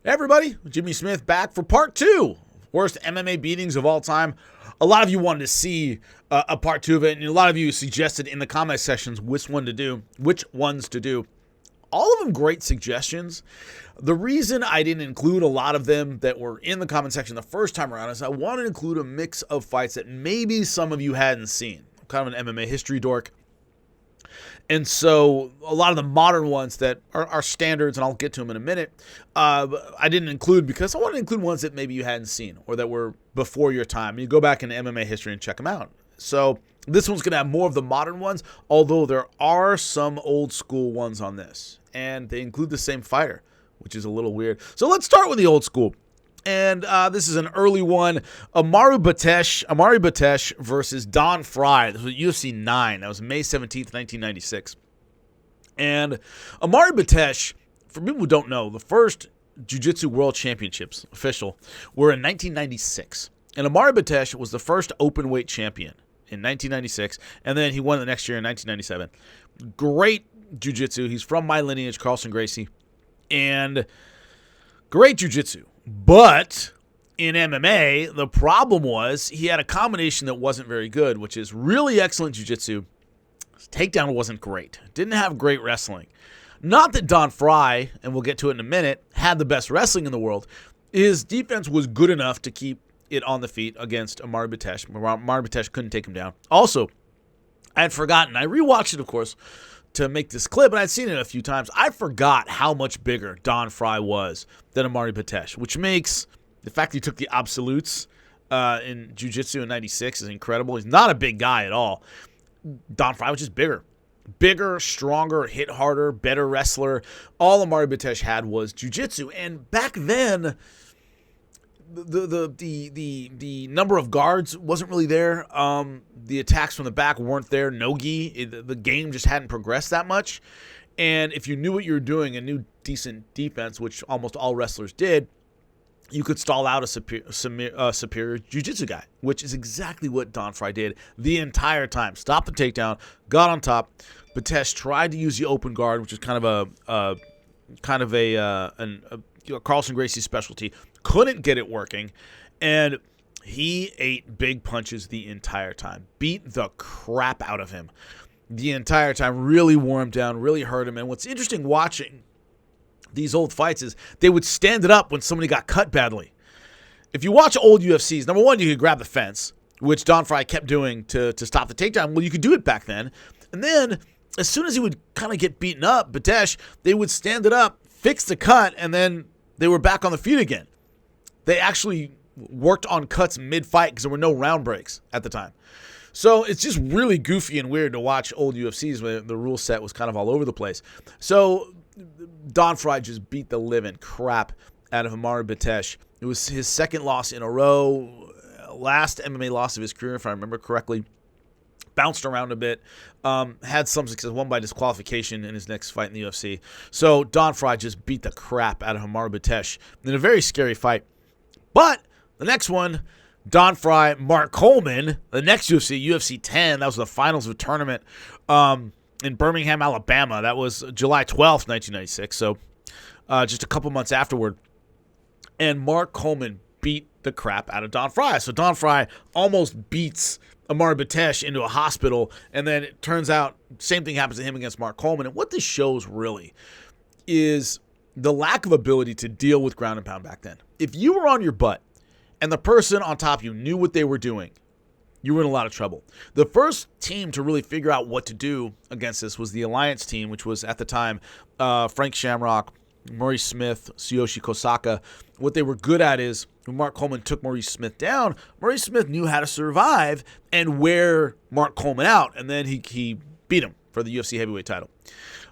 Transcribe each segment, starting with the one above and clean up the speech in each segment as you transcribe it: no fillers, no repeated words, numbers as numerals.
Hey everybody, Jimmy Smith back for part two. Worst MMA beatings of all time. A lot of you wanted to see a part two of it, and a lot of you suggested in the comment sections which ones to do. All of them great suggestions. The reason I didn't include a lot of them that were in the comment section the first time around is I wanted to include a mix of fights that maybe some of you hadn't seen. I'm kind of an MMA history dork. And so a lot of the modern ones that are standards, and I'll get to them in a minute, I didn't include because I wanted to include ones that maybe you hadn't seen or that were before your time. You go back in MMA history and check them out. So this one's going to have more of the modern ones, although there are some old school ones on this. And they include the same fighter, which is a little weird. So let's start with the old school. And this is an early one. Amaury Bitetti versus Don Frye. This was UFC 9. That was May 17th, 1996. And Amaury Bitetti, for people who don't know, the first Jiu-Jitsu World Championships official were in 1996. And Amaury Bitetti was the first open weight champion in 1996. And then he won the next year in 1997. Great Jiu-Jitsu. He's from my lineage, Carlson Gracie. And great Jiu-Jitsu. But in MMA, the problem was he had a combination that wasn't very good, which is really excellent jiu-jitsu. His takedown wasn't great. Didn't have great wrestling. Not that Don Frye, and we'll get to it in a minute, had the best wrestling in the world. His defense was good enough to keep it on the feet against Amaury Bitetti. Amaury Bitetti couldn't take him down. Also, I had forgotten. I rewatched it, of course, to make this clip, and I'd seen it a few times. I forgot how much bigger Don Frye was than Amaury Bitetti, which makes the fact that he took the absolutes in Jiu-Jitsu in 96 is incredible. He's not a big guy at all. Don Frye was just bigger. Bigger, stronger, hit harder, better wrestler. All Amaury Bitetti had was Jiu-Jitsu, and back then, the number of guards wasn't really there. The attacks from the back weren't there. No-gi. The game just hadn't progressed that much. And if you knew what you were doing and knew decent defense, which almost all wrestlers did, you could stall out a superior jiu-jitsu guy, which is exactly what Don Frye did the entire time. Stopped the takedown, got on top. Bitetti tried to use the open guard, which is kind of a Carlson Gracie specialty. Couldn't get it working, and he ate big punches the entire time. Beat the crap out of him the entire time. Really wore him down, really hurt him. And what's interesting watching these old fights is they would stand it up when somebody got cut badly. If you watch old UFCs, number one, you could grab the fence, which Don Frye kept doing to stop the takedown. Well, you could do it back then. And then as soon as he would kind of get beaten up, Bitetti, they would stand it up, fix the cut, and then they were back on the feet again. They actually worked on cuts mid-fight because there were no round breaks at the time. So it's just really goofy and weird to watch old UFCs where the rule set was kind of all over the place. So Don Frye just beat the living crap out of Amaury Bitetti. It was his second loss in a row, last MMA loss of his career, if I remember correctly. Bounced around a bit, had some success, won by disqualification in his next fight in the UFC. So Don Frye just beat the crap out of Amaury Bitetti in a very scary fight. But the next one, Don Frye, Mark Coleman, the next UFC 10, that was the finals of a tournament in Birmingham, Alabama. That was July 12th, 1996, so just a couple months afterward. And Mark Coleman beat the crap out of Don Frye. So Don Frye almost beats Amaury Bitetti into a hospital, and then it turns out same thing happens to him against Mark Coleman. And what this shows really is the lack of ability to deal with ground and pound back then. If you were on your butt and the person on top of you knew what they were doing, you were in a lot of trouble. The first team to really figure out what to do against this was the Alliance team, which was at the time Frank Shamrock, Maurice Smith, Tsuyoshi Kosaka. What they were good at is when Mark Coleman took Maurice Smith down, Maurice Smith knew how to survive and wear Mark Coleman out, and then he beat him for the UFC heavyweight title.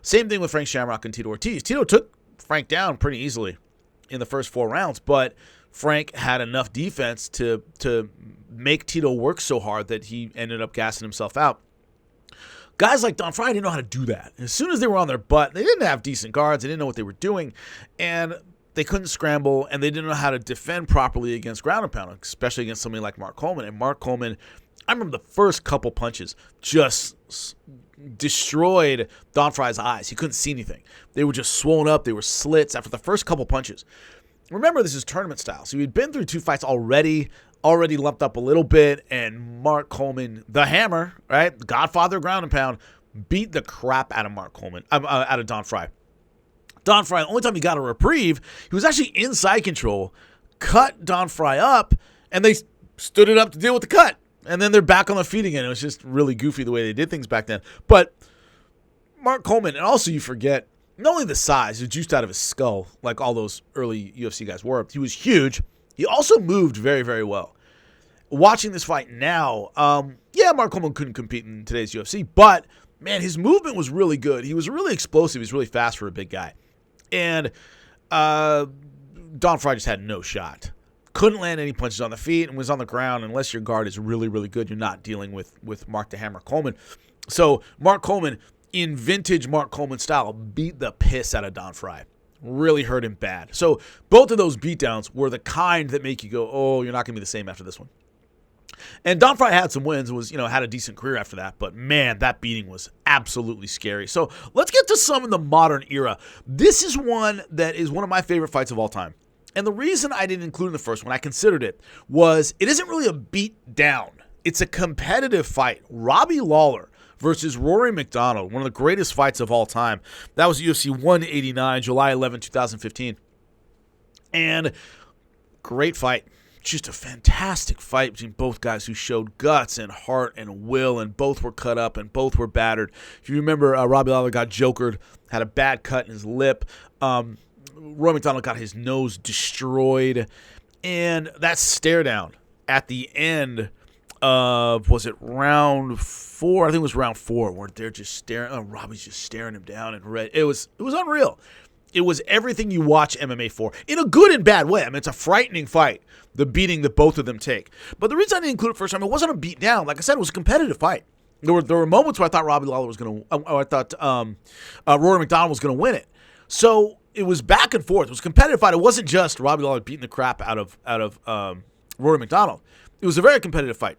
Same thing with Frank Shamrock and Tito Ortiz. Tito took Frank down pretty easily in the first 4 rounds, but Frank had enough defense to make Tito work so hard that he ended up gassing himself out. Guys like Don Frye didn't know how to do that. As soon as they were on their butt, they didn't have decent guards, they didn't know what they were doing, and they couldn't scramble, and they didn't know how to defend properly against ground and pound, especially against somebody like Mark Coleman. And Mark Coleman, I remember the first couple punches just destroyed Don Frye's eyes. He couldn't see anything. They were just swollen up. They were slits after the first couple punches. remember, this is tournament style. So he'd been through 2 fights already lumped up a little bit, and Mark Coleman, the Hammer, right, Godfather ground and pound, beat the crap out of Mark Coleman, out of Don Frye. Don Frye, the only time he got a reprieve, he was actually inside control, cut Don Frye up, and they stood it up to deal with the cut. And then they're back on their feet again. It was just really goofy the way they did things back then. But Mark Coleman, and also you forget, not only the size, he was juiced out of his skull, like all those early UFC guys were. He was huge. He also moved very, very well. Watching this fight now, Mark Coleman couldn't compete in today's UFC, but, man, his movement was really good. He was really explosive. He was really fast for a big guy. And Don Frye just had no shot. Couldn't land any punches on the feet and was on the ground. Unless your guard is really, really good, you're not dealing with Mark the Hammer Coleman. So Mark Coleman, in vintage Mark Coleman style, beat the piss out of Don Frye. Really hurt him bad. So both of those beatdowns were the kind that make you go, oh, you're not going to be the same after this one. And Don Frye had some wins, had a decent career after that, but man, that beating was absolutely scary. So let's get to some in the modern era. This is one that is one of my favorite fights of all time. And the reason I didn't include in the first one, I considered it, was it isn't really a beat down. It's a competitive fight. Robbie Lawler versus Rory McDonald, one of the greatest fights of all time. That was UFC 189, July 11, 2015. And great fight. Just a fantastic fight between both guys who showed guts and heart and will, and both were cut up and both were battered. If you remember, Robbie Lawler got jokered, had a bad cut in his lip. Roy McDonald got his nose destroyed. And that stare down at the end of, was it round 4? I think it was round 4, where they're just staring. Robbie's just staring him down and red. It was unreal. It was everything you watch MMA for, in a good and bad way. I mean, it's a frightening fight, the beating that both of them take. But the reason I didn't include it first time, it wasn't a beat down. Like I said, it was a competitive fight. There were moments where I thought Robbie Lawler was going to, I thought Rory McDonald was going to win it. So it was back and forth. It was a competitive fight. It wasn't just Robbie Lawler beating the crap out of Rory McDonald. It was a very competitive fight.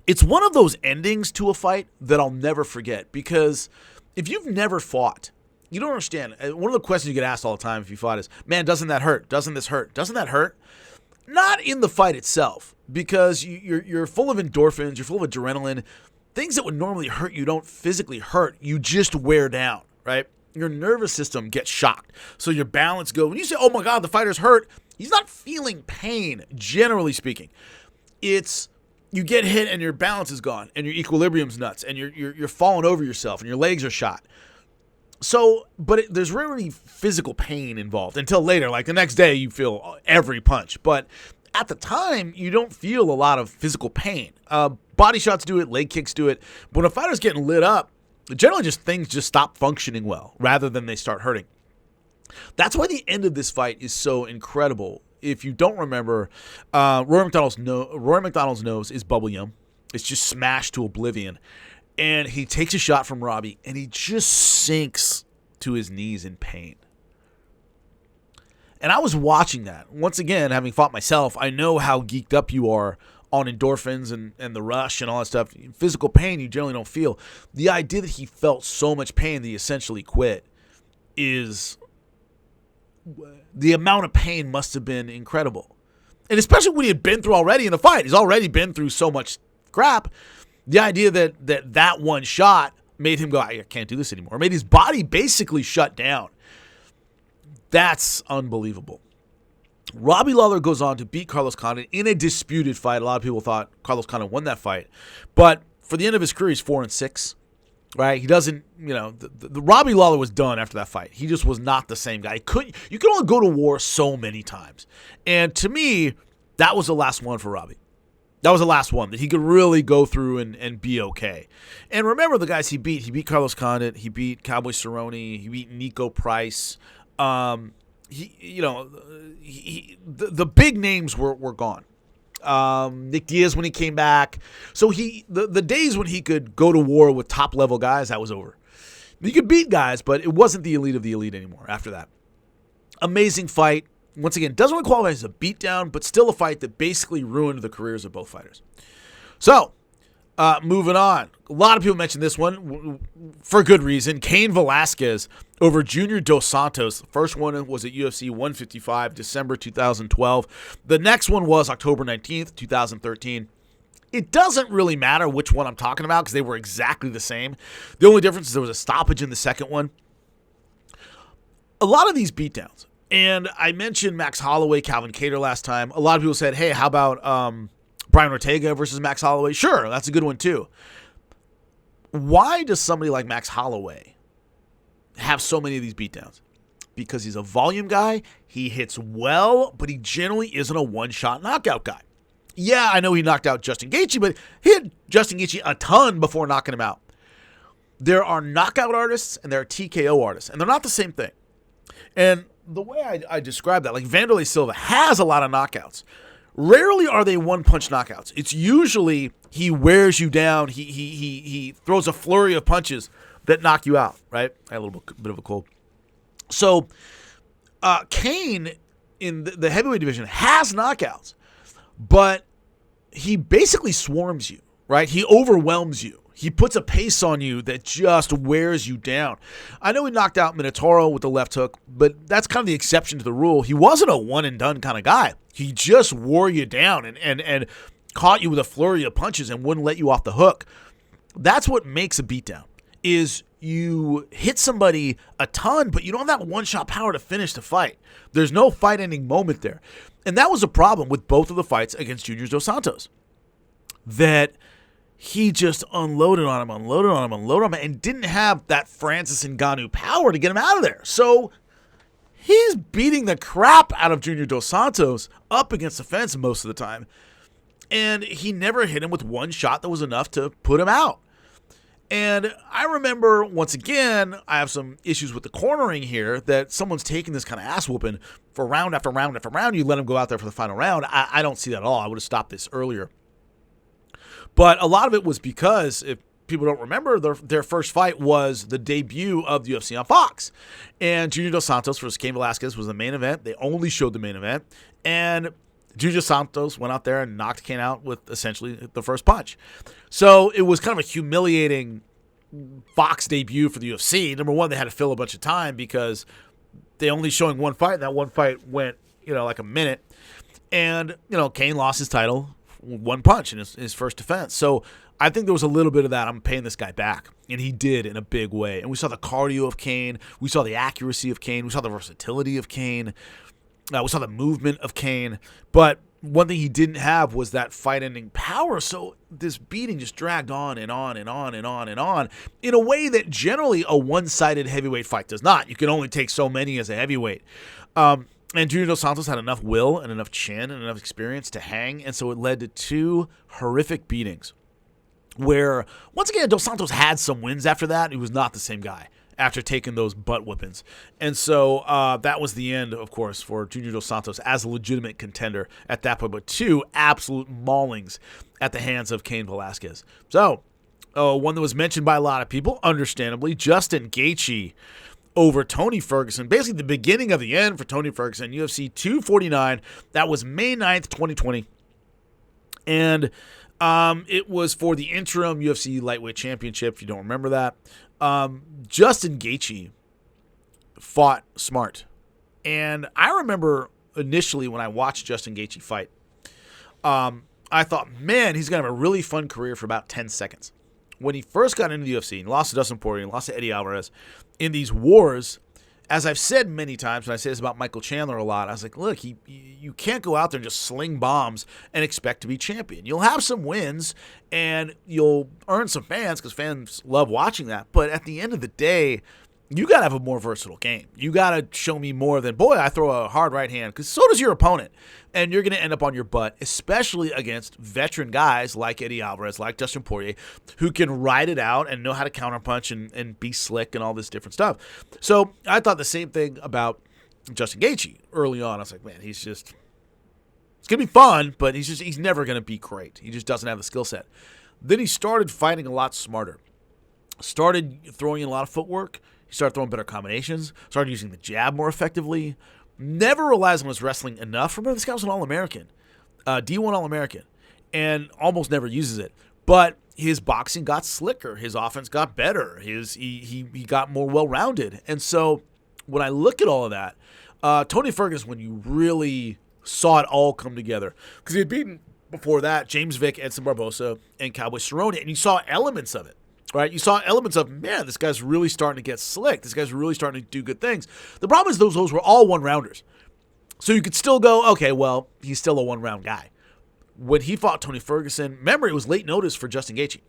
It's one of those endings to a fight that I'll never forget, because if you've never fought, you don't understand. One of the questions you get asked all the time if you fought is, man, doesn't that hurt? Doesn't this hurt? Doesn't that hurt? Not in the fight itself, because you're full of endorphins, you're full of adrenaline. Things that would normally hurt you don't physically hurt. You just wear down, right? Your nervous system gets shocked. So your balance goes. When you say, oh my God, the fighter's hurt, he's not feeling pain, generally speaking. It's you get hit and your balance is gone and your equilibrium's nuts and you're falling over yourself and your legs are shot. So, but there's rarely physical pain involved until later. Like the next day, you feel every punch. But at the time, you don't feel a lot of physical pain. Body shots do it, leg kicks do it. But when a fighter's getting lit up, generally things just stop functioning well rather than they start hurting. That's why the end of this fight is so incredible. If you don't remember, Rory McDonald's nose is bubble yum. It's just smashed to oblivion. And he takes a shot from Robbie, and he just sinks to his knees in pain. And I was watching that. Once again, having fought myself, I know how geeked up you are on endorphins and the rush and all that stuff. Physical pain you generally don't feel. The idea that he felt so much pain that he essentially quit is... the amount of pain must have been incredible. And especially when he had been through already in the fight. He's already been through so much crap. The idea that one shot made him go, I can't do this anymore. Made his body basically shut down. That's unbelievable. Robbie Lawler goes on to beat Carlos Condit in a disputed fight. A lot of people thought Carlos Condit won that fight. But for the end of his career, he's 4-6. Right? He doesn't, the Robbie Lawler was done after that fight. He just was not the same guy. You could only go to war so many times. And to me, that was the last one for Robbie. That was the last one that he could really go through and be okay. And remember the guys he beat. He beat Carlos Condit. He beat Cowboy Cerrone. He beat Nico Price. The big names were gone. Nick Diaz when he came back. So the days when he could go to war with top level guys, that was over. He could beat guys, but it wasn't the elite of the elite anymore after that. Amazing fight. Once again, doesn't really qualify as a beatdown, but still a fight that basically ruined the careers of both fighters. So, Moving on. A lot of people mentioned this one for good reason. Cain Velasquez over Junior Dos Santos. The first one was at UFC 155, December 2012. The next one was October 19th, 2013. It doesn't really matter which one I'm talking about because they were exactly the same. The only difference is there was a stoppage in the second one. A lot of these beatdowns, and I mentioned Max Holloway, Calvin Kattar last time. A lot of people said, hey, how about Brian Ortega versus Max Holloway? Sure, that's a good one too. Why does somebody like Max Holloway have so many of these beatdowns? Because he's a volume guy. He hits well, but he generally isn't a one-shot knockout guy. Yeah, I know he knocked out Justin Gaethje, but he hit Justin Gaethje a ton before knocking him out. There are knockout artists and there are TKO artists, and they're not the same thing. And the way I describe that, like Vanderlei Silva has a lot of knockouts. Rarely are they one-punch knockouts. It's usually he wears you down. He throws a flurry of punches that knock you out, right? I had a little bit of a cold. So Cain in the heavyweight division has knockouts, but he basically swarms you, right? He overwhelms you. He puts a pace on you that just wears you down. I know he knocked out Minotauro with the left hook, but that's kind of the exception to the rule. He wasn't a one-and-done kind of guy. He just wore you down and caught you with a flurry of punches and wouldn't let you off the hook. That's what makes a beatdown, is you hit somebody a ton, but you don't have that one-shot power to finish the fight. There's no fight-ending moment there. And that was a problem with both of the fights against Junior Dos Santos, that he just unloaded on him, and didn't have that Francis Ngannou power to get him out of there. So he's beating the crap out of Junior Dos Santos up against the fence most of the time, and he never hit him with one shot that was enough to put him out. And I remember, once again, I have some issues with the cornering here, that someone's taking this kind of ass whooping for round after round after round. You let him go out there for the final round. I don't see that at all. I would have stopped this earlier. But a lot of it was because, if people don't remember, their first fight was the debut of the UFC on Fox. And Junior Dos Santos versus Cain Velasquez was the main event. They only showed the main event. And Junior Dos Santos went out there and knocked Cain out with essentially the first punch. So it was kind of a humiliating Fox debut for the UFC. Number one, they had to fill a bunch of time because they only showing one fight. And that one fight went, like a minute. And, Cain lost his title one punch in his first defense. So I think there was a little bit of that. I'm paying this guy back. And he did in a big way. And we saw the cardio of Cain. We saw the accuracy of Cain. We saw the versatility of Cain. We saw the movement of Cain. But one thing he didn't have was that fight-ending power. So this beating just dragged on and on and on and on and on in a way that generally a one-sided heavyweight fight does not. You can only take so many as a heavyweight. And Junior Dos Santos had enough will and enough chin and enough experience to hang, and so it led to two horrific beatings where, once again, Dos Santos had some wins after that. He was not the same guy after taking those butt whippings. And so that was the end, of course, for Junior Dos Santos as a legitimate contender at that point, but two absolute maulings at the hands of Cain Velasquez. So one that was mentioned by a lot of people, understandably, Justin Gaethje over Tony Ferguson. Basically the beginning of the end for Tony Ferguson, UFC 249. That was May 9th, 2020. And it was for the interim UFC lightweight championship, if you don't remember that. Justin Gaethje fought smart. And I remember initially when I watched Justin Gaethje fight, I thought, man, he's going to have a really fun career for about 10 seconds. When he first got into the UFC and lost to Dustin Poirier and lost to Eddie Alvarez in these wars, as I've said many times, and I say this about Michael Chandler a lot, I was like, look, you can't go out there and just sling bombs and expect to be champion. You'll have some wins and you'll earn some fans because fans love watching that. But at the end of the day, you got to have a more versatile game. You got to show me more than, boy, I throw a hard right hand, because so does your opponent. And you're going to end up on your butt, especially against veteran guys like Eddie Alvarez, like Dustin Poirier, who can ride it out and know how to counterpunch and be slick and all this different stuff. So I thought the same thing about Justin Gaethje early on. I was like, man, it's going to be fun, but he's never going to be great. He just doesn't have the skill set. Then he started fighting a lot smarter. Started throwing in a lot of footwork. He started throwing better combinations, started using the jab more effectively, never relies on his wrestling enough. Remember, this guy was an All-American, D1 All-American, and almost never uses it. But his boxing got slicker. His offense got better. He got more well-rounded. And so when I look at all of that, Tony Ferguson, when you really saw it all come together, because he had beaten before that James Vick, Edson Barbosa, and Cowboy Cerrone, and you saw elements of it, right? You saw elements of, man, this guy's really starting to get slick. This guy's really starting to do good things. The problem is those were all one-rounders. So you could still go, okay, well, he's still a one-round guy. When he fought Tony Ferguson, remember, it was late notice for Justin Gaethje,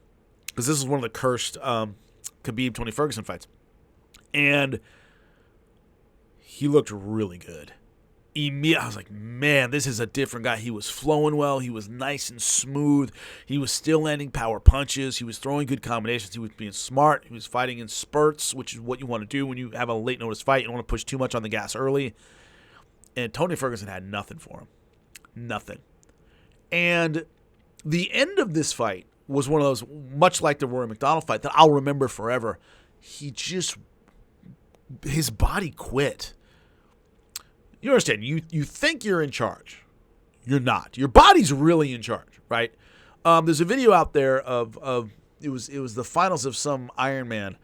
because this is one of the cursed Khabib-Tony Ferguson fights. And he looked really good. I was like, man, this is a different guy. He was flowing well. He was nice and smooth. He was still landing power punches. He was throwing good combinations. He was being smart. He was fighting in spurts, which is what you want to do when you have a late notice fight. You don't want to push too much on the gas early. And Tony Ferguson had nothing for him. Nothing. And the end of this fight was one of those, much like the Rory McDonald fight, that I'll remember forever. His body quit. You understand, you think you're in charge. You're not. Your body's really in charge, right? There's a video out there of it was the finals of some Ironman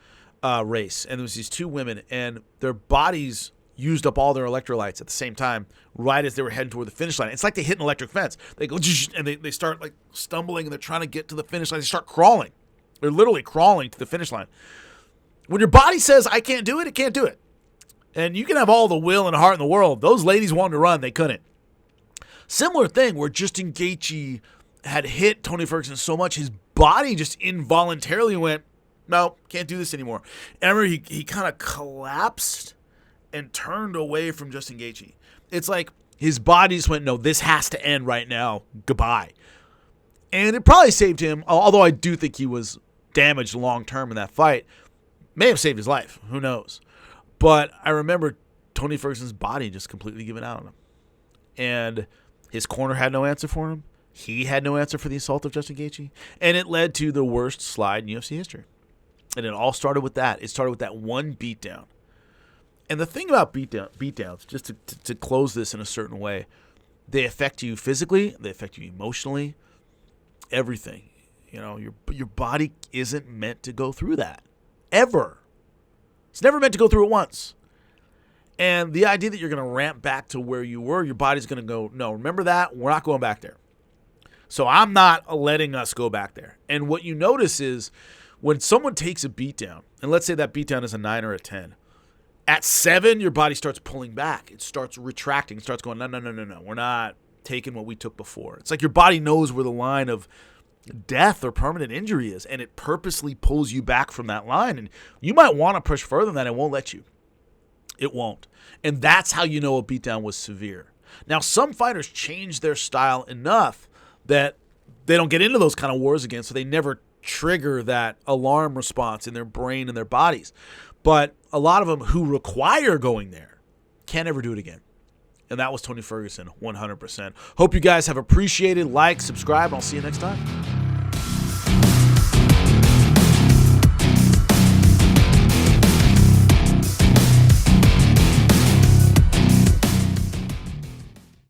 race, and there was these two women, and their bodies used up all their electrolytes at the same time, right as they were heading toward the finish line. It's like they hit an electric fence. They go, and they start like stumbling, and they're trying to get to the finish line. They start crawling. They're literally crawling to the finish line. When your body says, I can't do it, it can't do it. And you can have all the will and heart in the world. Those ladies wanted to run. They couldn't. Similar thing where Justin Gaethje had hit Tony Ferguson so much, his body just involuntarily went, no, can't do this anymore. And I remember he kind of collapsed and turned away from Justin Gaethje. It's like his body just went, no, this has to end right now. Goodbye. And it probably saved him, although I do think he was damaged long-term in that fight. May have saved his life. Who knows? But I remember Tony Ferguson's body just completely giving out on him. And his corner had no answer for him. He had no answer for the assault of Justin Gaethje. And it led to the worst slide in UFC history. And it all started with that. It started with that one beatdown. And the thing about beatdowns, just to close this in a certain way, they affect you physically. They affect you emotionally. Everything. You know, your body isn't meant to go through that. Ever. It's never meant to go through it once. And the idea that you're going to ramp back to where you were, your body's going to go, no, remember that? We're not going back there. So I'm not letting us go back there. And what you notice is when someone takes a beatdown, and let's say that beatdown is a 9 or a 10, at 7, your body starts pulling back. It starts retracting. It starts going, no. We're not taking what we took before. It's like your body knows where the line of death or permanent injury is, and it purposely pulls you back from that line. And you might want to push further than that. It won't let you. It won't. And that's how you know a beatdown was severe. Now, some fighters change their style enough that they don't get into those kind of wars again, so they never trigger that alarm response in their brain and their bodies. But a lot of them who require going there can't ever do it again. And that was Tony Ferguson, 100%. Hope you guys have appreciated. Like, subscribe, and I'll see you next time.